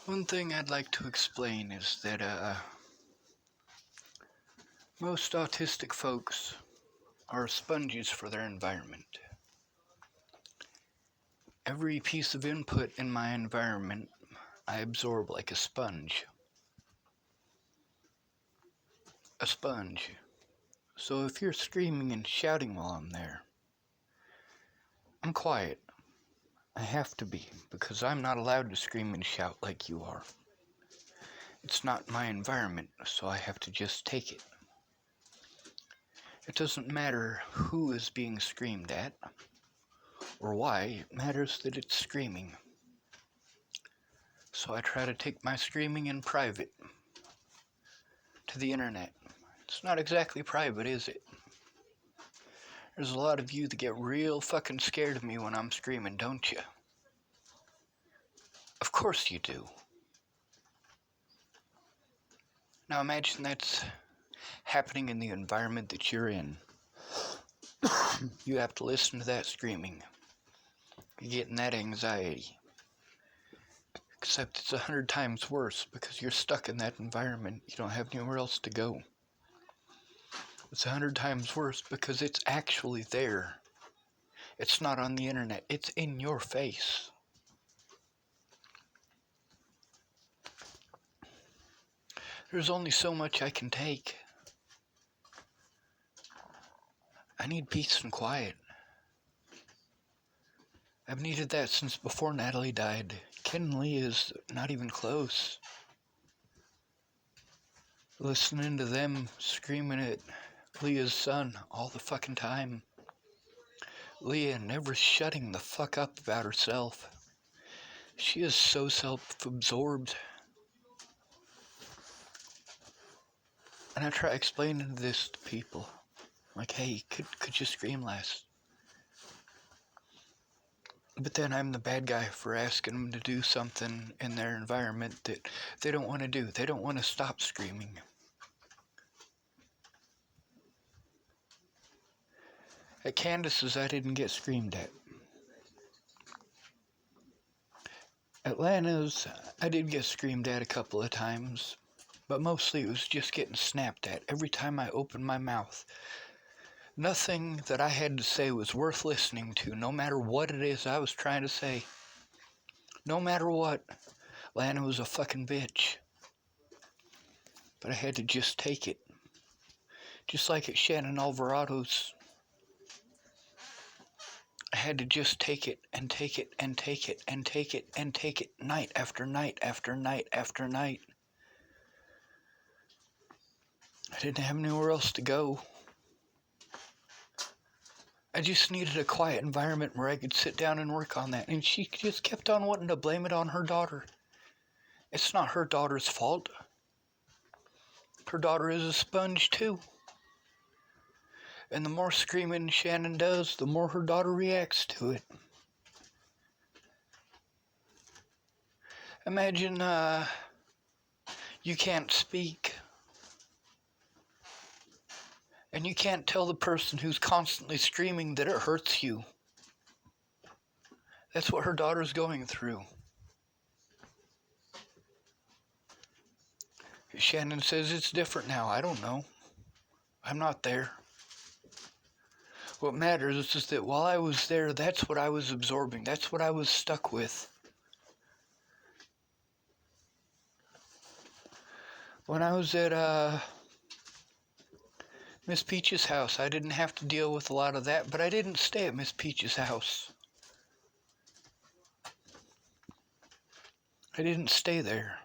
One thing I'd like to explain is that most autistic folks are sponges for their environment. Every piece of input in my environment I absorb like a sponge. A sponge. So if you're screaming and shouting while I'm there, I'm quiet. I have to be, because I'm not allowed to scream and shout like you are. It's not my environment, so I have to just take it. It doesn't matter who is being screamed at, or why, it matters that it's screaming. So I try to take my screaming in private to the internet. It's not exactly private, is it? There's a lot of you that get real fucking scared of me when I'm screaming, don't you? Of course you do. Now imagine that's happening in the environment that you're in. You have to listen to that screaming. You're getting that anxiety. Except it's 100 times worse because you're stuck in that environment. You don't have anywhere else to go. It's 100 times worse because it's actually there. It's not on the internet. It's in your face. There's only so much I can take. I need peace and quiet. I've needed that since before Natalie died. Ken and Lee is not even close. Listening to them screaming at Leah's son all the fucking time. Leah never shutting the fuck up about herself. She is so self-absorbed. And I try explaining this to people. Like, hey, could you scream less? But then I'm the bad guy for asking them to do something in their environment that they don't want to do. They don't want to stop screaming. At Candace's, I didn't get screamed at. At Lana's, I did get screamed at a couple of times, but mostly it was just getting snapped at every time I opened my mouth. Nothing that I had to say was worth listening to, no matter what it is I was trying to say. No matter what, Lana was a fucking bitch. But I had to just take it. Just like at Shannon Alvarado's. I had to just take it and take it and take it and take it and take it night after night after night after night. I didn't have anywhere else to go. I just needed a quiet environment where I could sit down and work on that. And she just kept on wanting to blame it on her daughter. It's not her daughter's fault. Her daughter is a sponge too. And the more screaming Shannon does, the more her daughter reacts to it. Imagine you can't speak. And you can't tell the person who's constantly screaming that it hurts you. That's what her daughter's going through. Shannon says it's different now. I don't know. I'm not there. What matters is that while I was there, that's what I was absorbing. That's what I was stuck with. When I was at Miss Peach's house, I didn't have to deal with a lot of that, but I didn't stay at Miss Peach's house. I didn't stay there.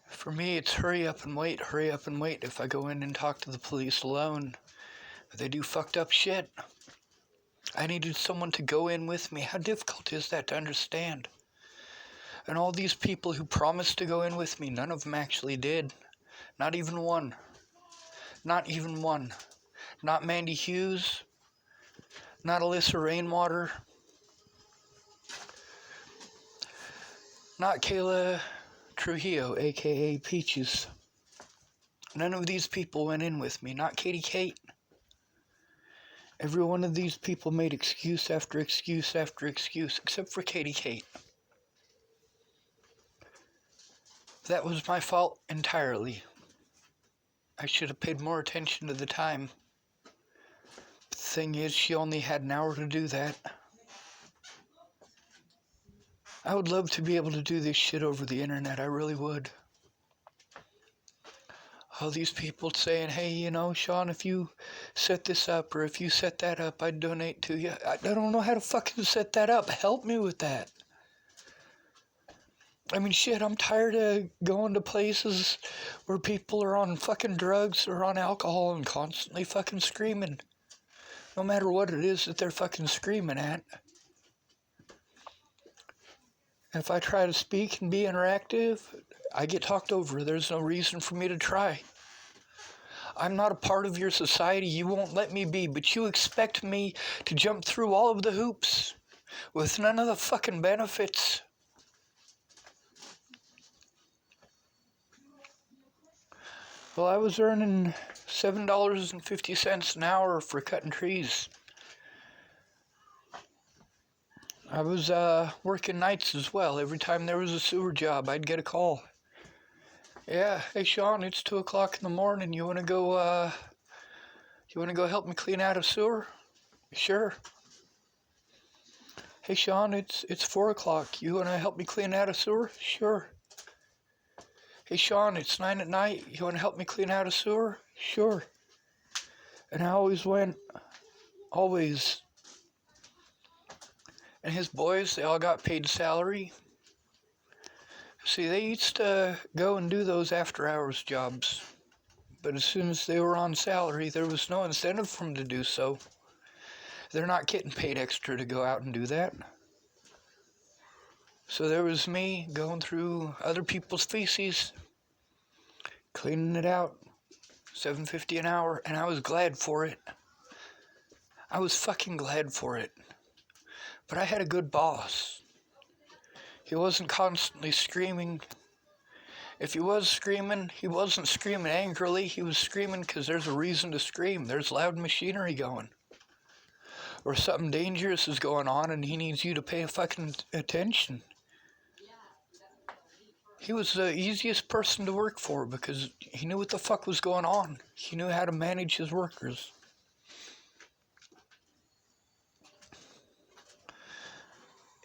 For me, it's hurry up and wait, hurry up and wait if I go in and talk to the police alone. They do fucked up shit. I needed someone to go in with me. How difficult is that to understand? And all these people who promised to go in with me, none of them actually did. Not even one. Not even one. Not Mandy Hughes. Not Alyssa Rainwater. Not Kayla Trujillo, aka Peaches. None of these people went in with me. Not Katie Kate. Every one of these people made excuse after excuse after excuse, except for Katie Kate. That was my fault entirely. I should have paid more attention to the time. The thing is, she only had an hour to do that. I would love to be able to do this shit over the internet, I really would. All these people saying, hey, you know, Sean, if you set this up or if you set that up, I'd donate to you. I don't know how to fucking set that up. Help me with that. I mean, shit, I'm tired of going to places where people are on fucking drugs or on alcohol and constantly fucking screaming. No matter what it is that they're fucking screaming at. If I try to speak and be interactive, I get talked over. There's no reason for me to try. I'm not a part of your society. You won't let me be, but you expect me to jump through all of the hoops with none of the fucking benefits. Well, I was earning $7.50 an hour for cutting trees. I was working nights as well. Every time there was a sewer job, I'd get a call. Yeah, hey Sean, it's 2 o'clock in the morning. You wanna go help me clean out a sewer? Sure. Hey Sean, it's 4 o'clock. You wanna help me clean out a sewer? Sure. Hey Sean, it's 9 at night. You wanna help me clean out a sewer? Sure. And I always went. Always. And his boys, they all got paid salary. See, they used to go and do those after-hours jobs. But as soon as they were on salary, there was no incentive for them to do so. They're not getting paid extra to go out and do that. So there was me going through other people's feces, cleaning it out, $7.50 an hour, and I was glad for it. I was fucking glad for it. But I had a good boss. He wasn't constantly screaming. If he was screaming, he wasn't screaming angrily. He was screaming because there's a reason to scream. There's loud machinery going. Or something dangerous is going on and he needs you to pay fucking attention. He was the easiest person to work for because he knew what the fuck was going on. He knew how to manage his workers.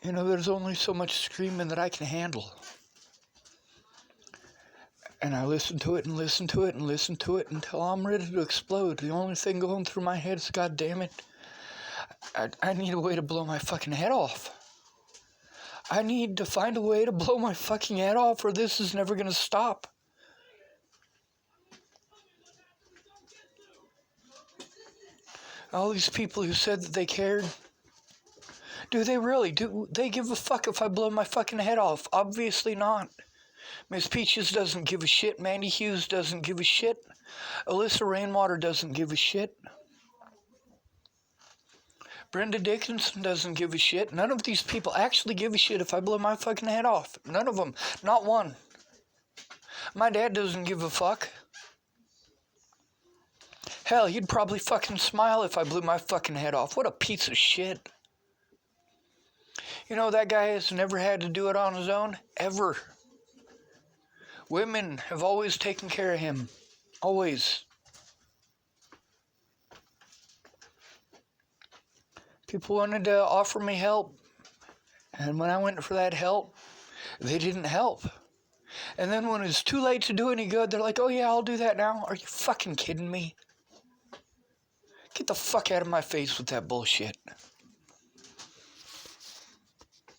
You know, there's only so much screaming that I can handle. And I listen to it and listen to it and listen to it until I'm ready to explode. The only thing going through my head is, God damn it, I need a way to blow my fucking head off. I need to find a way to blow my fucking head off or this is never going to stop. All these people who said that they cared, do they really? Do they give a fuck if I blow my fucking head off? Obviously not. Miss Peaches doesn't give a shit. Mandy Hughes doesn't give a shit. Alyssa Rainwater doesn't give a shit. Brenda Dickinson doesn't give a shit. None of these people actually give a shit if I blow my fucking head off. None of them. Not one. My dad doesn't give a fuck. Hell, he'd probably fucking smile if I blew my fucking head off. What a piece of shit. You know, that guy has never had to do it on his own, ever. Women have always taken care of him. Always. People wanted to offer me help. And when I went for that help, they didn't help. And then when it's too late to do any good, they're like, oh yeah, I'll do that now. Are you fucking kidding me? Get the fuck out of my face with that bullshit.